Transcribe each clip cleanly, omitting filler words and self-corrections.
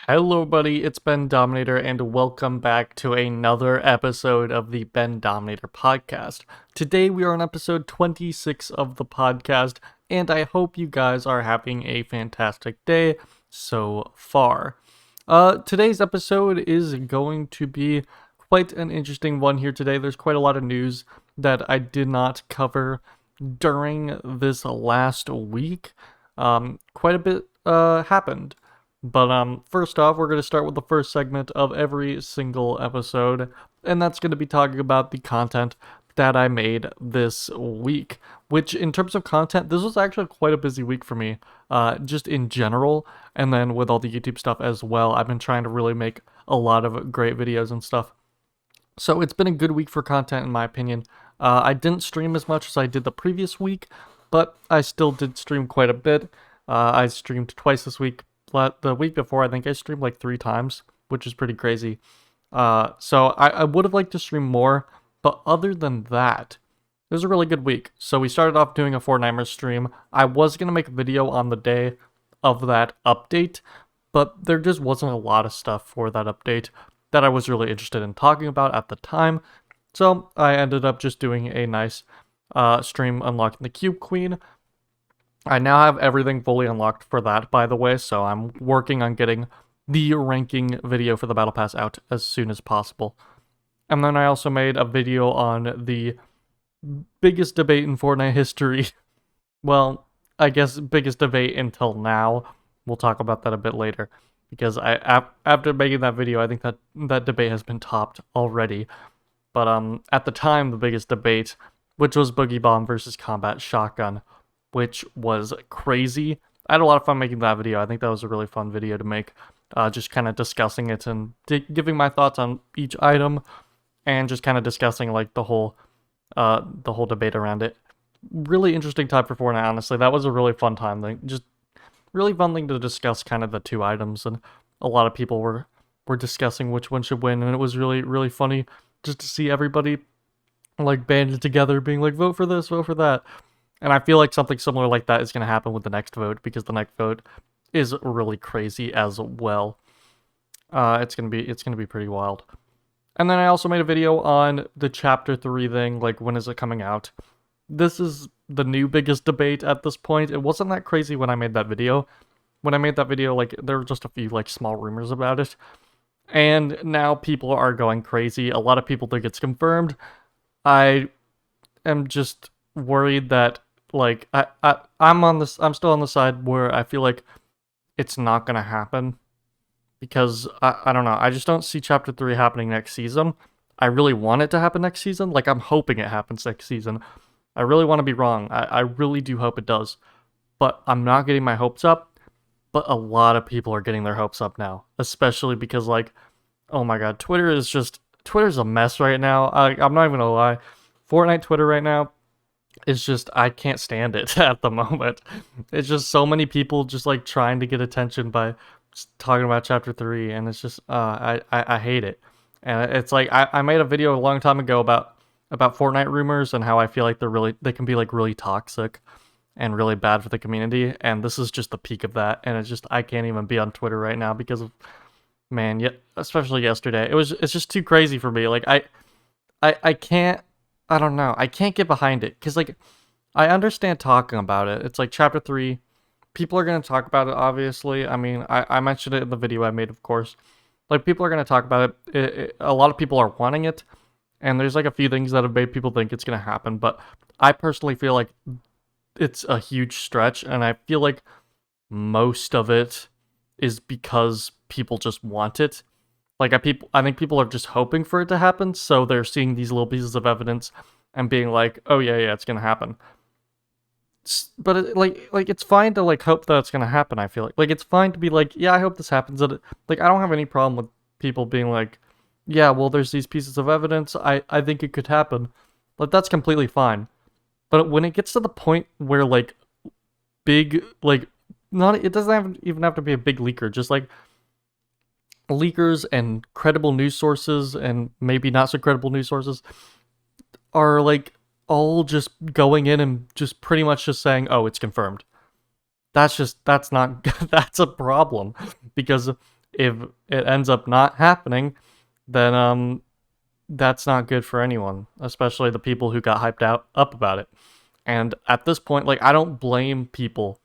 Hello, buddy. It's Bendominator, and welcome back to another episode of the Bendominator Podcast. Today, we are on episode 26 of the podcast, and I hope you guys are having a fantastic day so far. Today's episode is going to be quite an interesting one here today. There's quite a lot of news that I did not cover during this last week. Quite a bit happened. But first off, we're going to start with the first segment of every single episode, and that's going to be talking about the content that I made this week. Which, in terms of content, this was actually quite a busy week for me, just in general, and then with all the YouTube stuff as well. I've been trying to really make a lot of great videos and stuff. So it's been a good week for content, in my opinion. I didn't stream as much as I did the previous week, but I still did stream quite a bit. I streamed twice this week. The week before, I think I streamed like 3 times, which is pretty crazy. So I would have liked to stream more, but other than that, it was a really good week. So we started off doing a Fortnite stream. I was going to make a video on the day of that update, but there just wasn't a lot of stuff for that update that I was really interested in talking about at the time. So I ended up just doing a nice stream unlocking the Cube Queen. I now have everything fully unlocked for that, by the way, so I'm working on getting the ranking video for the Battle Pass out as soon as possible. And then I also made a video on the biggest debate in Fortnite history. Well, I guess biggest debate until now. We'll talk about that a bit later, because after making that video, I think that debate has been topped already. But at the time, the biggest debate, which was Boogie Bomb versus Combat Shotgun, which was crazy. I had a lot of fun making that video. I think that was a really fun video to make, just kind of discussing it and giving my thoughts on each item, and just kind of discussing like the whole debate around it. Really interesting time for Fortnite, honestly. That was a really fun time. Like, just really fun thing to discuss kind of the 2 items, and a lot of people were discussing which one should win, and it was really, really funny just to see everybody like banded together being like, vote for this, vote for that. And I feel like something similar like that is going to happen with the next vote, because the next vote is really crazy as well. It's gonna be pretty wild. And then I also made a video on the Chapter 3 thing, like when is it coming out? This is the new biggest debate at this point. It wasn't that crazy when I made that video. When I made that video, like, there were just a few like small rumors about it. And now people are going crazy. A lot of people think it's confirmed. I am just worried that, like, I'm still on the side where I feel like it's not gonna happen, because I don't know, I just don't see Chapter 3 happening next season. I really want it to happen next season. Like, I'm hoping it happens next season. I really want to be wrong. I really do hope it does. But I'm not getting my hopes up. But a lot of people are getting their hopes up now, especially because, like, oh my god, Twitter's a mess right now. I'm not even gonna lie. Fortnite Twitter right now, it's just, I can't stand it at the moment. It's just so many people just like trying to get attention by talking about Chapter 3, and it's just, I hate it. And it's like, I made a video a long time ago about Fortnite rumors and how I feel like they can be like really toxic and really bad for the community, and this is just the peak of that. And it's just, I can't even be on Twitter right now because of, man, especially yesterday. It's just too crazy for me. Like, I can't, I don't know. I can't get behind it, because, like, I understand talking about it. It's like Chapter 3. People are going to talk about it, obviously. I mean, I mentioned it in the video I made, of course. Like, people are going to talk about it. A lot of people are wanting it, and there's, like, a few things that have made people think it's going to happen. But I personally feel like it's a huge stretch, and I feel like most of it is because people just want it. Like, I think people are just hoping for it to happen, so they're seeing these little pieces of evidence and being like, oh yeah, it's gonna happen. But it's fine to like hope that it's gonna happen. I feel like it's fine to be like, yeah, I hope this happens. And like, I don't have any problem with people being like, yeah, well, there's these pieces of evidence. I think it could happen. Like, that's completely fine. But when it gets to the point where like big, like, not, it doesn't even have to be a big leaker, just like leakers and credible news sources and maybe not so credible news sources are like all just going in and just pretty much just saying, oh, it's confirmed. That's not, that's a problem, because if it ends up not happening, then that's not good for anyone, especially the people who got up about it. And at this point, like, I don't blame people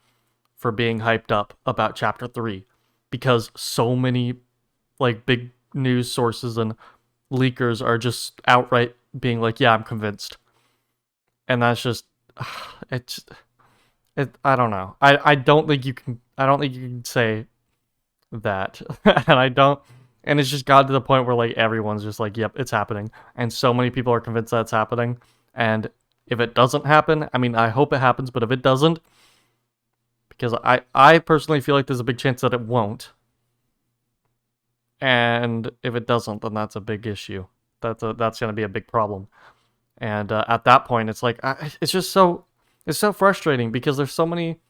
for being hyped up about chapter 3 because so many like big news sources and leakers are just outright being like, yeah, I'm convinced. And that's just it's I don't know. I don't think you can say that. And it's just gotten to the point where like everyone's just like, yep, it's happening. And so many people are convinced that it's happening. And if it doesn't happen, I mean, I hope it happens, but if it doesn't, because I personally feel like there's a big chance that it won't. And if it doesn't, then that's a big issue. That's going to be a big problem. And at that point, it's like it's so frustrating because there's so many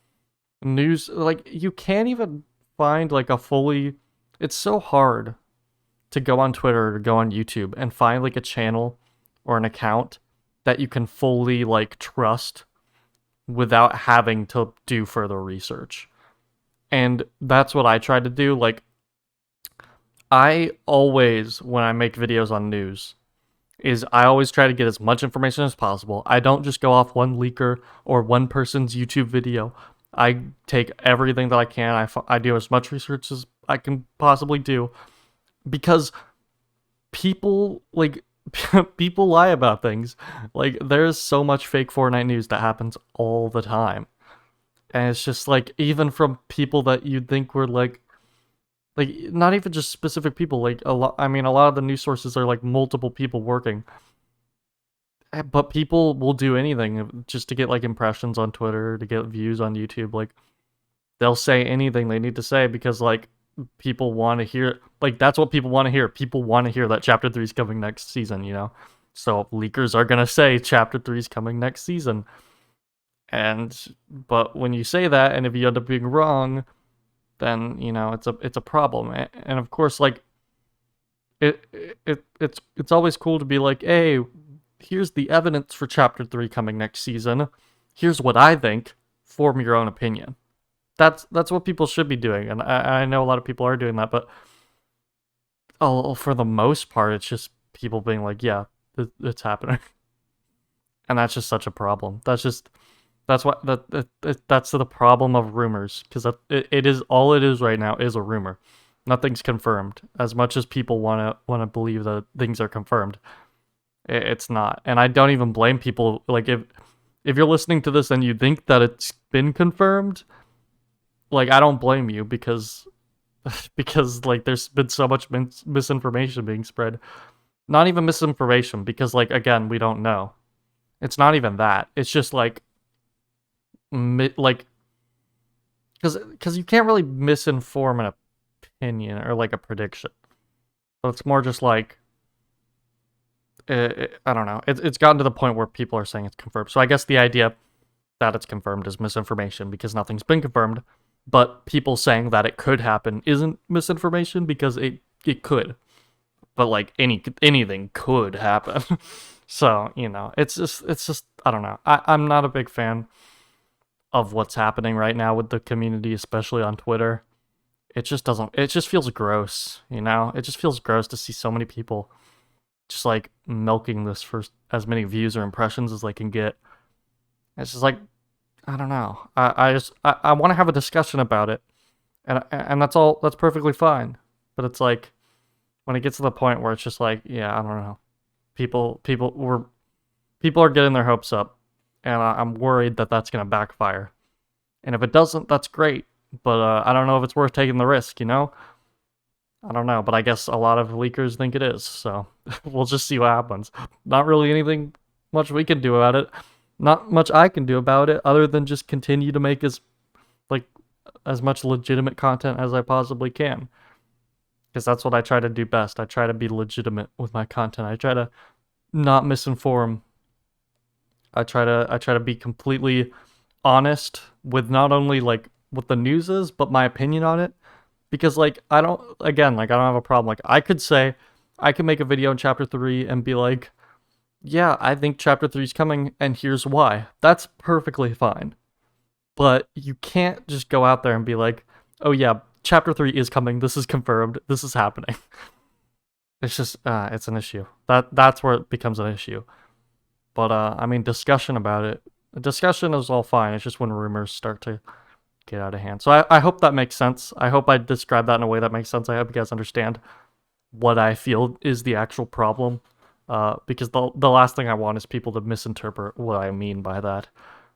news. Like, you can't even find like a fully. It's so hard to go on Twitter or go on YouTube and find like a channel or an account that you can fully like trust without having to do further research. And that's what I try to do. Like, I always, when I make videos on news, is I always try to get as much information as possible. I don't just go off one leaker or one person's YouTube video. I take everything that I can. I do as much research as I can possibly do because people, like, people lie about things. Like, there's so much fake Fortnite news that happens all the time. And it's just like, even from people that you'd think were like not even just specific people, like a lot of the news sources are like multiple people working. But people will do anything just to get like impressions on Twitter, to get views on YouTube. Like, they'll say anything they need to say because like people want to hear, like, that's what people want to hear. People want to hear that chapter 3 is coming next season, you know? So leakers are going to say chapter 3 is coming next season. But when you say that, and if you end up being wrong, then, you know, it's a problem. And of course, like, it's always cool to be like, hey, here's the evidence for chapter 3 coming next season. Here's what I think. Form your own opinion. That's what people should be doing, and I know a lot of people are doing that, but for the most part, it's just people being like, yeah, it's happening. And that's just such a problem. That's the problem of rumors, because it is all it is right now is a rumor. Nothing's confirmed. As much as people want to believe that things are confirmed, it's not. And I don't even blame people. Like, if you're listening to this and you think that it's been confirmed, like, I don't blame you, because like there's been so much misinformation being spread. Not even misinformation, because like, again, we don't know. It's not even that. It's just like because you can't really misinform an opinion or like a prediction. So it's more just like, I don't know. It's gotten to the point where people are saying it's confirmed. So I guess the idea that it's confirmed is misinformation because nothing's been confirmed. But people saying that it could happen isn't misinformation because it could. But like anything could happen. So, you know, it's just I don't know. I'm not a big fan of what's happening right now with the community, especially on Twitter. It just feels gross, you know? It just feels gross to see so many people just like milking this for as many views or impressions as they can get. It's just like, I don't know. I want to have a discussion about it, and that's all. That's perfectly fine. But it's like, when it gets to the point where it's just like, yeah, I don't know. People are getting their hopes up, and I'm worried that that's gonna backfire. And if it doesn't, that's great. But I don't know if it's worth taking the risk. You know, I don't know. But I guess a lot of leakers think it is. So we'll just see what happens. Not really anything much we can do about it. Not much I can do about it other than just continue to make as much legitimate content as I possibly can. Because that's what I try to do best. I try to be legitimate with my content. I try to not misinform. I try to be completely honest with not only like what the news is, but my opinion on it. Because like, I don't have a problem. Like, I could make a video in chapter 3 and be like, yeah, I think chapter 3 is coming, and here's why. That's perfectly fine. But you can't just go out there and be like, oh yeah, Chapter 3 is coming. This is confirmed. This is happening. It's just, it's an issue. That's where it becomes an issue. But, I mean, discussion about it. Discussion is all fine. It's just when rumors start to get out of hand. So I hope that makes sense. I hope I described that in a way that makes sense. I hope you guys understand what I feel is the actual problem. Because the last thing I want is people to misinterpret what I mean by that.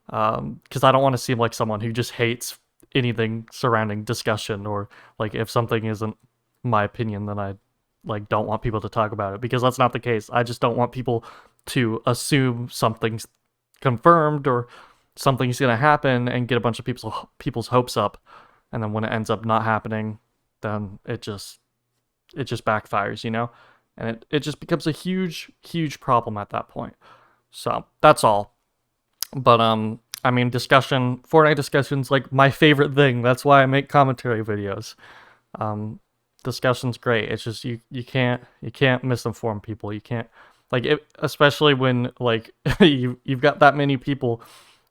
Because I don't want to seem like someone who just hates anything surrounding discussion, or like if something isn't my opinion, then I like don't want people to talk about it, because that's not the case. I just don't want people to assume something's confirmed or something's gonna happen and get a bunch of people's hopes up, and then when it ends up not happening, then it just backfires, you know, and it just becomes a huge problem at that point. So that's all. But I mean, Fortnite discussion's like my favorite thing. That's why I make commentary videos. Discussion's great. It's just you can't misinform people. You can't, like, especially when like you've got that many people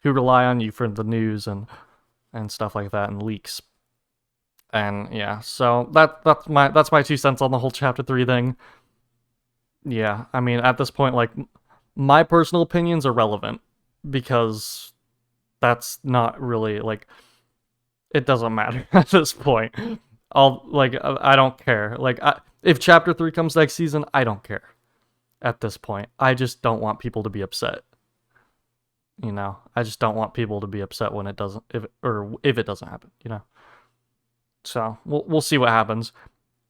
who rely on you for the news and stuff like that, and leaks. And yeah, so that's my 2 cents on the whole chapter 3 thing. Yeah, I mean, at this point, like, my personal opinions are relevant, because that's not really, like, it doesn't matter at this point. I don't care. Like, if chapter 3 comes next season, I don't care at this point. I just don't want people to be upset. You know, I just don't want people to be upset when it doesn't, if it doesn't happen, you know. So we'll see what happens.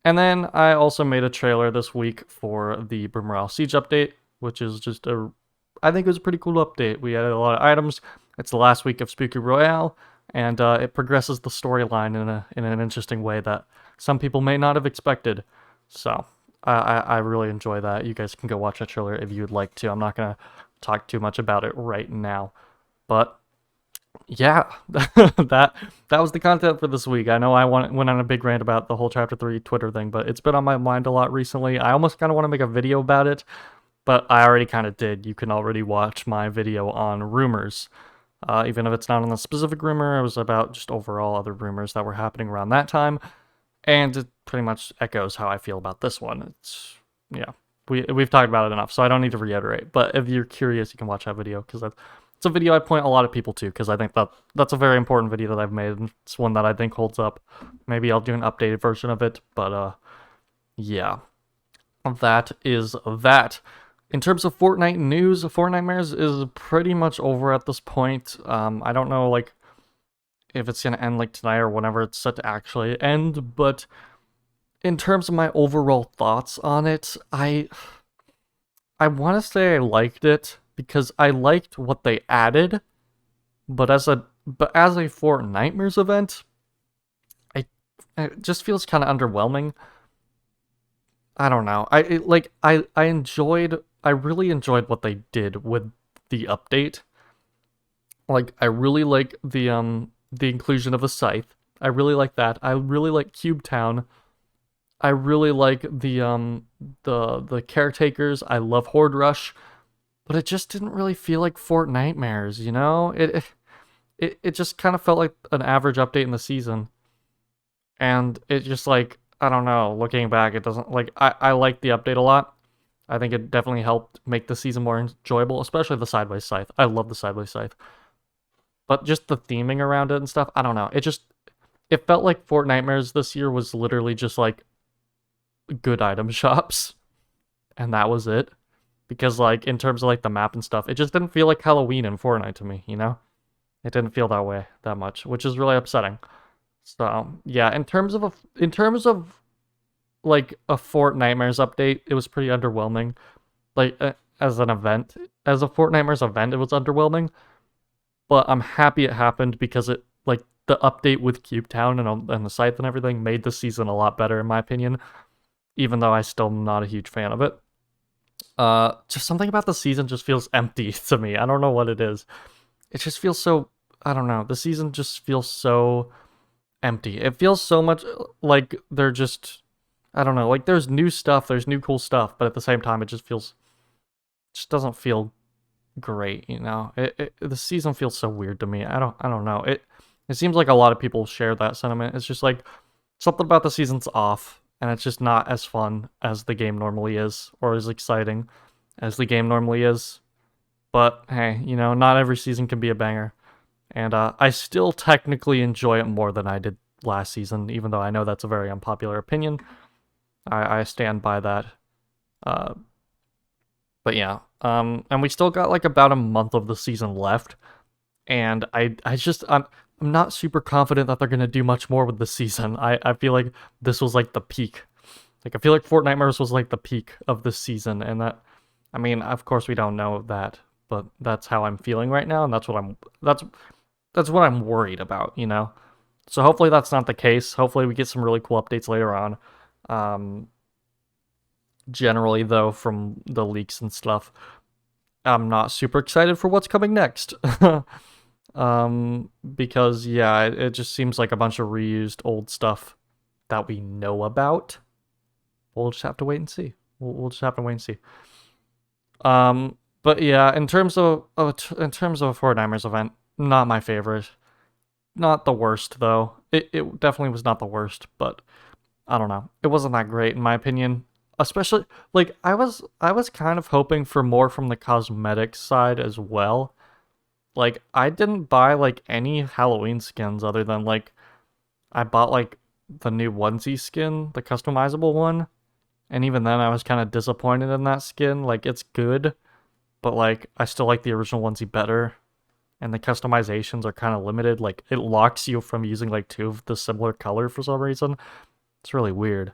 And then I also made a trailer this week for the Royale Siege update, which is just I think it was a pretty cool update. We added a lot of items. It's the last week of Spooky Royale, and it progresses the storyline in an interesting way that some people may not have expected. So I really enjoy that. You guys can go watch that trailer if you'd like to. I'm not gonna talk too much about it right now, but yeah, that was the content for this week. I know I went on a big rant about the whole chapter 3 Twitter thing, but it's been on my mind a lot recently. I almost kind of want to make a video about it, but I already kind of did. You can already watch my video on rumors. Even if it's not on a specific rumor, it was about just overall other rumors that were happening around that time, and it pretty much echoes how I feel about this one. It's, yeah, we've talked about it enough, so I don't need to reiterate. But if you're curious, you can watch that video, because it's a video I point a lot of people to, because I think that's a very important video that I've made, and it's one that I think holds up. Maybe I'll do an updated version of it, but yeah, that is that. In terms of Fortnite news, Fortnitemares is pretty much over at this point. I don't know, like, if it's gonna end like tonight or whenever it's set to actually end, but in terms of my overall thoughts on it, I want to say I liked it, because I liked what they added, but as a Fortnitemares event, it just feels kind of underwhelming. I don't know. I really enjoyed what they did with the update. Like, I really like the inclusion of a scythe. I really like that. I really like Cube Town. I really like the caretakers. I love Horde Rush, but it just didn't really feel like Fortnitemares, you know? It just kind of felt like an average update in the season. And it just, like, I don't know, looking back, it doesn't, like, I like the update a lot. I think it definitely helped make the season more enjoyable, especially the Sideways Scythe. I love the Sideways Scythe. But just the theming around it and stuff, I don't know. It felt like Fortnitemares this year was literally just, like, good item shops. And that was it. Because, like, in terms of, like, the map and stuff, it just didn't feel like Halloween in Fortnite to me, you know? It didn't feel that way that much, which is really upsetting. So, yeah, in terms of like a Fortnitemares update, it was pretty underwhelming. Like, as an event, as a Fortnitemares event, it was underwhelming. But I'm happy it happened, because it, like, the update with Cube Town and the Scythe and everything made the season a lot better, in my opinion. Even though I still am not a huge fan of it. Just something about the season just feels empty to me. I don't know what it is. It just feels so, I don't know. The season just feels so empty. It feels so much like they're just, I don't know, like there's new stuff, there's new cool stuff, but at the same time it just doesn't feel great, you know? The season feels so weird to me. I don't know. It seems like a lot of people share that sentiment. It's just like something about the season's off, and it's just not as fun as the game normally is, or as exciting as the game normally is. But hey, not every season can be a banger. And I still technically enjoy it more than I did last season, even though I know that's a very unpopular opinion. I stand by that. Uh, but yeah, and we still got like about a month of the season left, and I'm not super confident that they're gonna do much more with the season. I feel like this was like the peak. Like I feel like Fortnite was like the peak of this season, and that, I mean, of course we don't know that, but that's how I'm feeling right now, and that's what I'm worried about. So hopefully that's not the case. Hopefully we get some really cool updates later on. Generally though, from the leaks and stuff, I'm not super excited for what's coming next. Because yeah, it just seems like a bunch of reused old stuff that we know about. We'll just have to wait and see. We'll just have to wait and see. But yeah, in terms of a Fortnite's event, not my favorite. Not the worst though. It definitely was not the worst, but I don't know. It wasn't that great in my opinion. Especially like I was kind of hoping for more from the cosmetics side as well. Like I didn't buy like any Halloween skins other than like I bought like the new onesie skin, the customizable one. And even then I was kind of disappointed in that skin. Like it's good, but like I still like the original onesie better. And the customizations are kind of limited. Like it locks you from using like two of the similar color for some reason. It's really weird.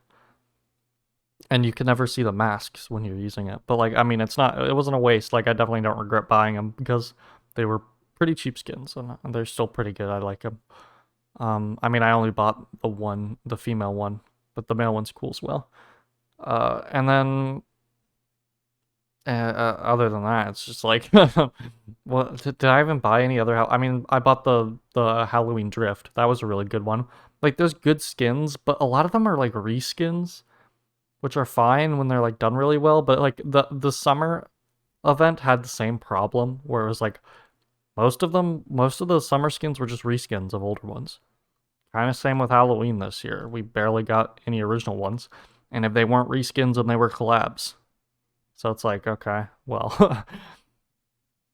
And you can never see the masks when you're using it. But like, I mean, it wasn't a waste. Like I definitely don't regret buying them because they were pretty cheap skins and they're still pretty good. I like them. I mean, I only bought the female one, but the male one's cool as well. And then other than that, it's just like, well, did I even buy any other? I mean, I bought the Halloween Drift. That was a really good one. Like, there's good skins, but a lot of them are like reskins, which are fine when they're like done really well. But like the summer event had the same problem where it was like most of the summer skins were just reskins of older ones. Kind of same with Halloween this year. We barely got any original ones, and if they weren't reskins, then they were collabs. So it's like, okay, well,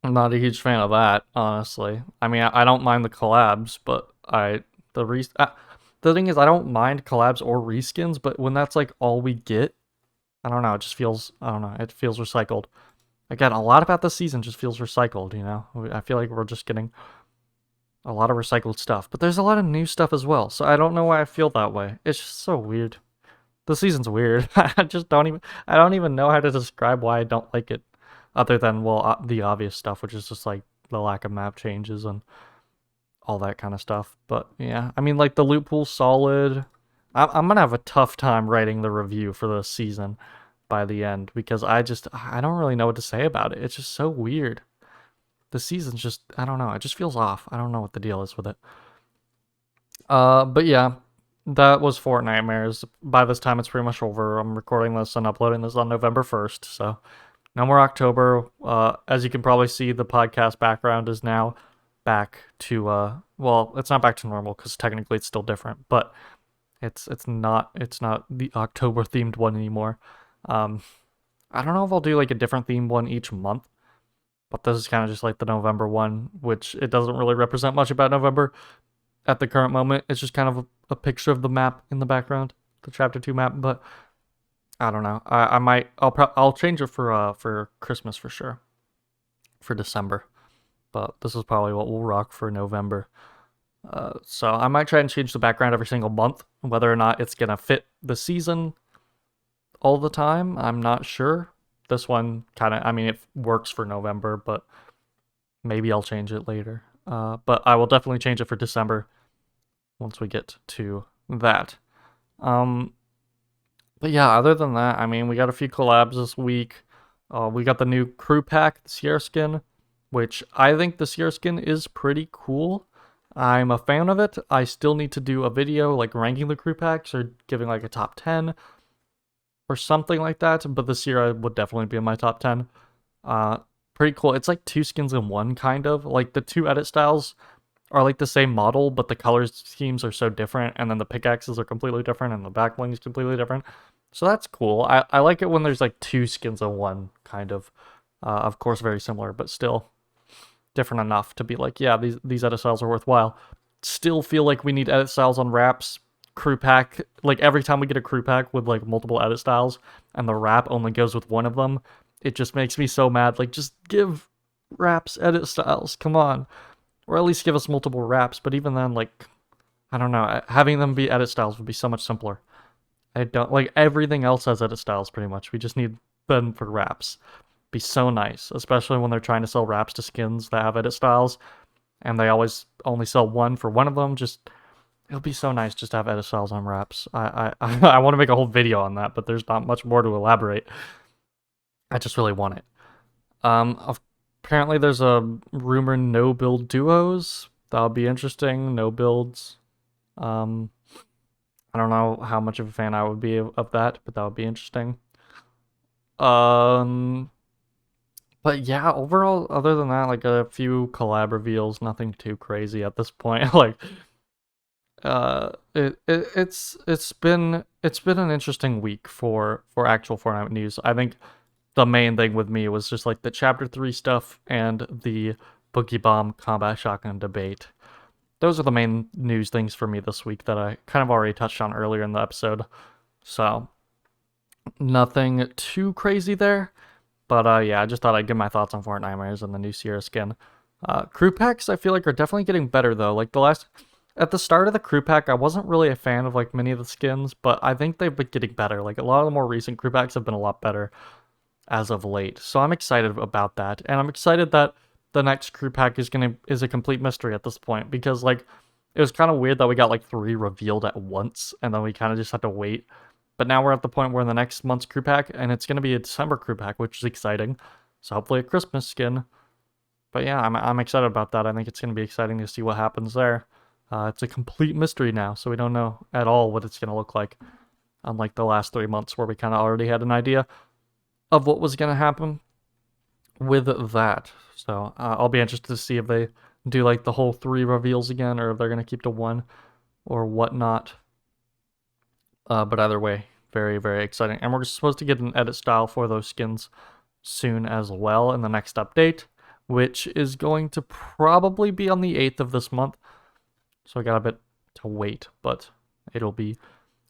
I'm not a huge fan of that, honestly. I mean, I don't mind the collabs, but the thing is, I don't mind collabs or reskins, but when that's like all we get, I don't know. It just feels, I don't know. It feels recycled. Again, a lot about this season just feels recycled. I feel like we're just getting a lot of recycled stuff, but there's a lot of new stuff as well. So I don't know why I feel that way. It's just so weird. The season's weird. I don't even know how to describe why I don't like it, other than, well, the obvious stuff, which is just like the lack of map changes and all that kind of stuff. But yeah, I mean, like the loot pool's solid. I'm gonna have a tough time writing the review for the season by the end because I don't really know what to say about it. It's just so weird. The season's just, I don't know. It just feels off. I don't know what the deal is with it. But yeah, that was Fortnitemares. By this time, it's pretty much over. I'm recording this and uploading this on November 1st, so no more October. As you can probably see, the podcast background is now back to, well, it's not back to normal because technically it's still different, but it's not the October themed one anymore. I don't know if I'll do like a different themed one each month, but this is kind of just like the November one, which it doesn't really represent much about November at the current moment. It's just kind of a picture of the map in the background, the chapter 2 map, but I don't know. I'll change it for Christmas for sure, for December, but this is probably what we'll rock for November. So I might try and change the background every single month. Whether or not it's gonna fit the season all the time, I'm not sure. This one kind of, I mean, it works for November, but maybe I'll change it later. But I will definitely change it for December once we get to that. But yeah, other than that, I mean, we got a few collabs this week. We got the new crew pack, the Sierra skin, which I think the Sierra skin is pretty cool. I'm a fan of it. I still need to do a video like ranking the crew packs or giving like a top 10 or something like that, but the Sierra would definitely be in my top 10. Pretty cool. It's like two skins in one, kind of. Like the two edit styles are like the same model, but the color schemes are so different, and then the pickaxes are completely different, and the back bling is completely different. So that's cool. I like it when there's like two skins in one, kind of. Of course, very similar, but still different enough to be like, yeah, these edit styles are worthwhile. Still feel like we need edit styles on wraps. Crew pack, like every time we get a crew pack with like multiple edit styles, and the wrap only goes with one of them, it just makes me so mad. Like, just give wraps edit styles, come on, or at least give us multiple wraps. But even then, like, I don't know, having them be edit styles would be so much simpler. I don't like everything else has edit styles pretty much. We just need them for wraps. Be so nice, especially when they're trying to sell wraps to skins that have edit styles, and they always only sell one for one of them. Just it'll be so nice just to have edit styles on wraps. I want to make a whole video on that, but there's not much more to elaborate. I just really want it. Apparently there's a rumor no build duos. That'll be interesting. No builds. I don't know how much of a fan I would be of that, but that would be interesting. But yeah, overall, other than that, like a few collab reveals, nothing too crazy at this point. Like, it's been an interesting week for actual Fortnite news. I think the main thing with me was just like the chapter 3 stuff and the Boogie Bomb combat shotgun debate. Those are the main news things for me this week that I kind of already touched on earlier in the episode. So nothing too crazy there. But yeah, I just thought I'd give my thoughts on Fortnite and the new Sierra skin. Crew packs I feel like are definitely getting better though. Like at the start of the crew pack, I wasn't really a fan of like many of the skins, but I think they've been getting better. Like a lot of the more recent crew packs have been a lot better as of late. So I'm excited about that. And I'm excited that the next crew pack is a complete mystery at this point, because like it was kind of weird that we got like 3 revealed at once and then we kind of just had to wait. But now we're at the point where the next month's crew pack, and it's going to be a December crew pack, which is exciting. So hopefully a Christmas skin. But yeah, I'm excited about that. I think it's going to be exciting to see what happens there. It's a complete mystery now, so we don't know at all what it's going to look like. Unlike the last 3 months where we kind of already had an idea of what was going to happen with that. So I'll be interested to see if they do like the whole 3 reveals again, or if they're going to keep to 1 or whatnot. But either way, very, very exciting. And we're supposed to get an edit style for those skins soon as well in the next update, which is going to probably be on the 8th of this month. So I got a bit to wait, but it'll be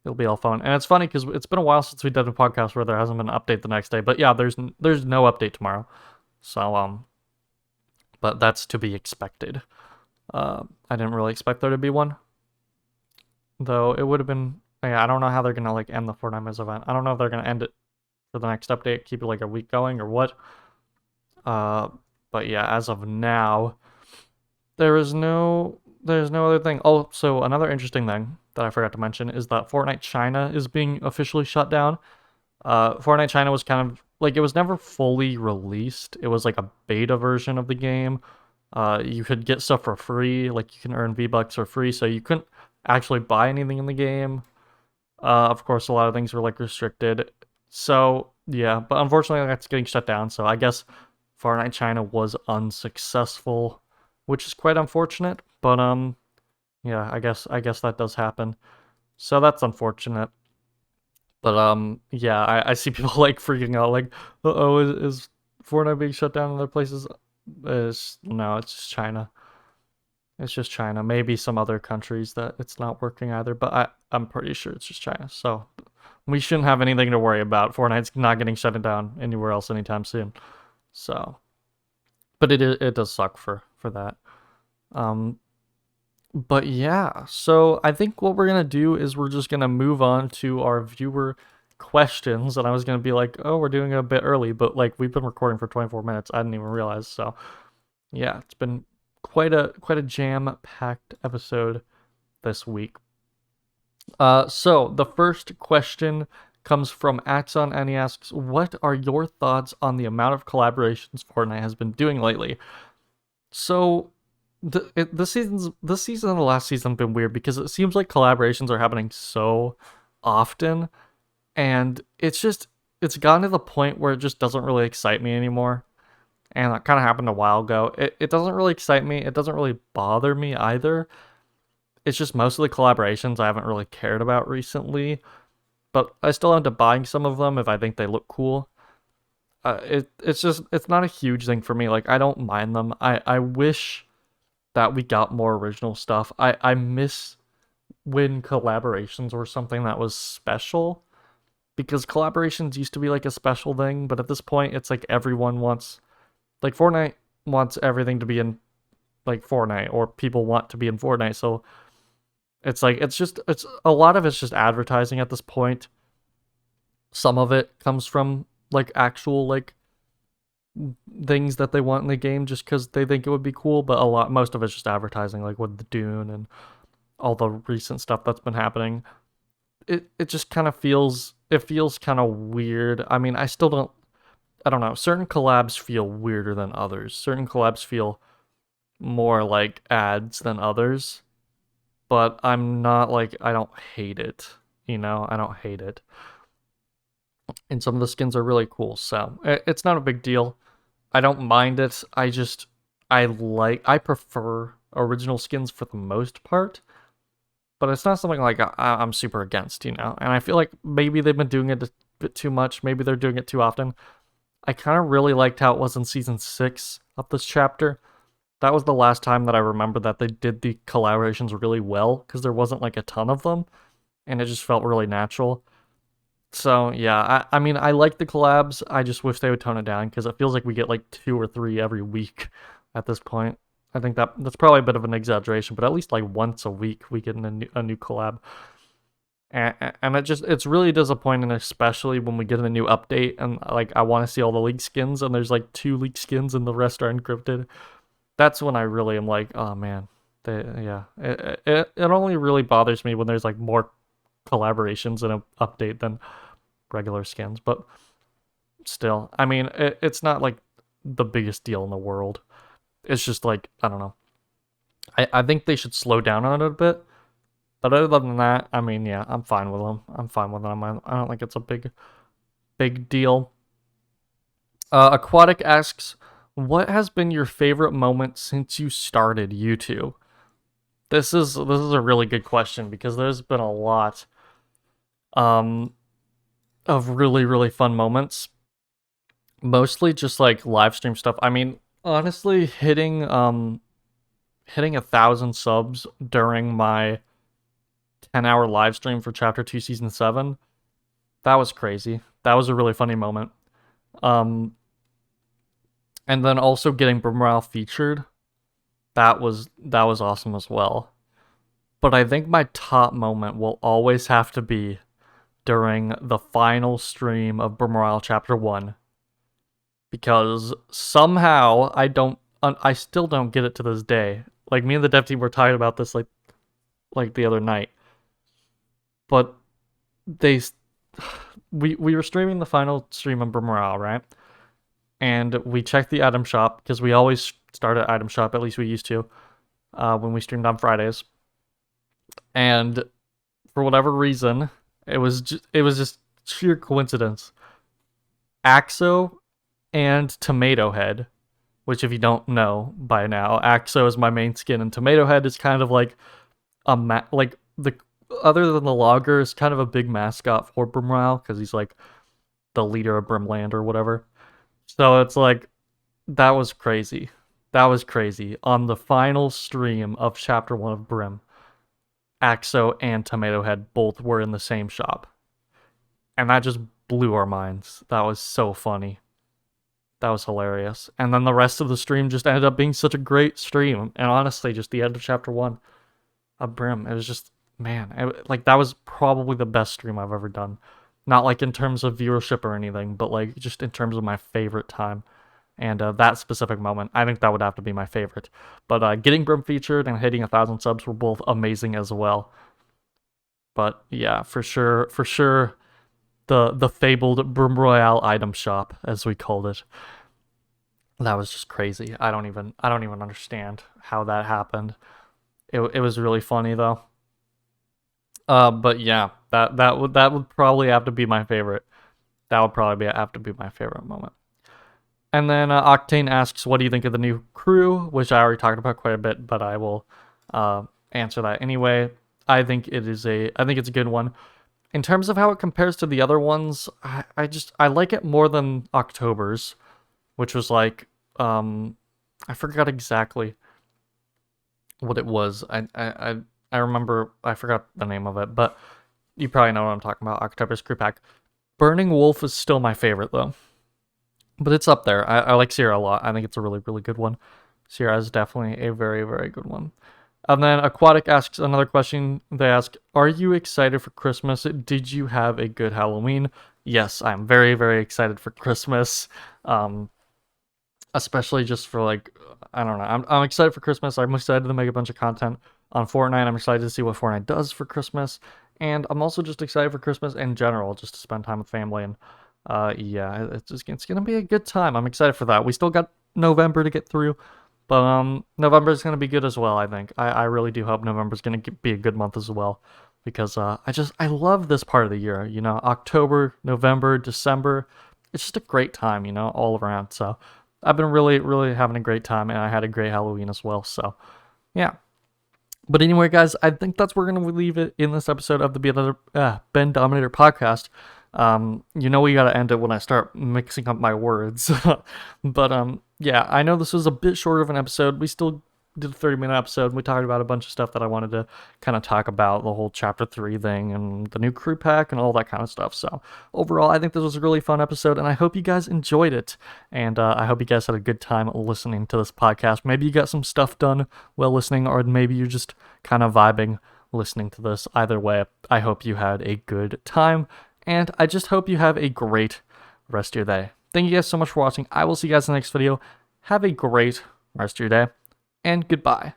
all fun. And it's funny because it's been a while since we did a podcast where there hasn't been an update the next day. But yeah, there's no update tomorrow. So but that's to be expected. I didn't really expect there to be one, though. It would have been. Yeah, I don't know how they're gonna like end the Fortnite event. I don't know if they're gonna end it for the next update, keep it like a week going or what. But yeah, as of now, there's no other thing. Oh, so another interesting thing that I forgot to mention is that Fortnite China is being officially shut down. Fortnite China was kind of like, it was never fully released. It was like a beta version of the game. You could get stuff for free, like you can earn V-Bucks for free, so you couldn't actually buy anything in the game. Of course, a lot of things were like restricted. So yeah, but unfortunately that's getting shut down. So I guess Fortnite China was unsuccessful, which is quite unfortunate. But yeah, I guess that does happen. So that's unfortunate. But yeah, I see people like freaking out, like, oh, is Fortnite being shut down in other places? No, it's just China. It's just China. Maybe some other countries that it's not working either, but I'm pretty sure it's just China. So we shouldn't have anything to worry about. Fortnite's not getting shut down anywhere else anytime soon. So, but it does suck for that. But yeah, so I think what we're gonna do is we're just gonna move on to our viewer questions. And I was gonna be like, oh, we're doing it a bit early, but like we've been recording for 24 minutes. I didn't even realize. So yeah, it's been quite a jam-packed episode this week. So the first question comes from Axon, and he asks, what are your thoughts on the amount of collaborations Fortnite has been doing lately? So this season and the last season have been weird because it seems like collaborations are happening so often, and it's gotten to the point where it just doesn't really excite me anymore. and that kind of happened a while ago. It doesn't really excite me. It doesn't really bother me either. It's just most of the collaborations I haven't really cared about recently, but I still end up buying some of them if I think they look cool. It's not a huge thing for me. Like, I don't mind them. I wish that we got more original stuff. I miss when collaborations were something that was special, because collaborations used to be like a special thing, but at this point it's like everyone wants, like, Fortnite wants everything to be in like Fortnite, or people want to be in Fortnite. So it's like it's a lot of it's just advertising at this point. Some of it comes from like actual like things that they want in the game just because they think it would be cool, but most of it's just advertising, like with the Dune and all the recent stuff that's been happening. It just kind of feels kind of weird. I mean, I don't know. Certain collabs feel weirder than others. Certain collabs feel more like ads than others, but I'm not like, I don't hate it. I don't hate it. And some of the skins are really cool, so it's not a big deal. I don't mind it. I prefer original skins for the most part, but it's not something like I'm super against, And I feel like maybe they've been doing it a bit too much. Maybe they're doing it too often. I kind of really liked how it was in season 6 of this chapter. That was the last time that I remember that they did the collaborations really well, because there wasn't like a ton of them, and it just felt really natural. So yeah, I mean, I like the collabs. I just wish they would tone it down, because it feels like we get like 2 or 3 every week at this point. I think that's probably a bit of an exaggeration, but at least like once a week we get a new collab. And it's really disappointing, especially when we get a new update and like I want to see all the league skins, and there's like 2 league skins and the rest are encrypted. That's when I really am like, oh man, it only really bothers me when there's like more collaborations in an update than regular skins, but still, I mean, it's not like the biggest deal in the world. It's just like, I don't know. I think they should slow down on it a bit. But other than that, I mean, yeah, I'm fine with them. I'm fine with them. I don't think it's a big deal. Aquatic asks, what has been your favorite moment since you started YouTube? This is a really good question, because there's been a lot of really, really fun moments. Mostly just like live stream stuff. I mean, honestly, hitting 1,000 subs during my 10-hour live stream for Chapter 2 Season 7, that was crazy. That was a really funny moment. And then also getting Royale featured, that was awesome as well. But I think my top moment will always have to be during the final stream of Royale Chapter 1. Because somehow I still don't get it to this day. Like, me and the dev team were talking about this like the other night. But we were streaming the final stream of Royale, right? And we checked the item shop, because we always start at item shop, at least we used to, when we streamed on Fridays. And for whatever reason, it was just sheer coincidence. Axo and Tomato Head, which, if you don't know by now, Axo is my main skin, and Tomato Head is kind of like like the other than the logger, is kind of a big mascot for Royale, because he's like the leader of Brimland or whatever. So it's like, that was crazy. That was crazy. On the final stream of Chapter 1 of Brim, Axo and Tomato Head both were in the same shop. And that just blew our minds. That was so funny. That was hilarious. And then the rest of the stream just ended up being such a great stream. And honestly, just the end of Chapter 1 of Brim, it was just, man, like, that was probably the best stream I've ever done. Not like in terms of viewership or anything, but like just in terms of my favorite time. And that specific moment, I think that would have to be my favorite. But getting Brim featured and hitting 1,000 subs were both amazing as well. But yeah, for sure, the fabled Brim Royale item shop, as we called it. That was just crazy. I don't even understand how that happened. It was really funny though. But yeah, that would probably have to be my favorite. That would probably have to be my favorite moment. And then Octane asks, what do you think of the new crew? Which I already talked about quite a bit, but I will answer that anyway. I think it's a good one. In terms of how it compares to the other ones, I like it more than October's, which was like I forgot exactly what it was. I remember, I forgot the name of it, but you probably know what I'm talking about. October's crew pack. Burning Wolf is still my favorite though, but it's up there. I like Sierra a lot. I think it's a really, really good one. Sierra is definitely a very, very good one. And then Aquatic asks another question. They ask, are you excited for Christmas? Did you have a good Halloween? Yes, I'm very, very excited for Christmas. Especially just for like, I don't know. I'm excited for Christmas. I'm excited to make a bunch of content on Fortnite. I'm excited to see what Fortnite does for Christmas. And I'm also just excited for Christmas in general, just to spend time with family. And yeah, it's going to be a good time. I'm excited for that. We still got November to get through. But November is going to be good as well, I think. I really do hope November is going to be a good month as well. Because I love this part of the year. You know, October, November, December. It's just a great time, you know, all around. So I've been really, really having a great time. And I had a great Halloween as well. So, yeah. But anyway, guys, I think that's where we're going to leave it in this episode of the Bendominator Podcast. You know we gotta end it when I start mixing up my words. But yeah, I know this was a bit short of an episode. We still did a 30-minute episode. We talked about a bunch of stuff that I wanted to kind of talk about, the whole Chapter 3 thing and the new crew pack and all that kind of stuff. So overall, I think this was a really fun episode, and I hope you guys enjoyed it. And I hope you guys had a good time listening to this podcast. Maybe you got some stuff done while listening, or maybe you're just kind of vibing listening to this. Either way, I hope you had a good time. And I just hope you have a great rest of your day. Thank you guys so much for watching. I will see you guys in the next video. Have a great rest of your day, and goodbye.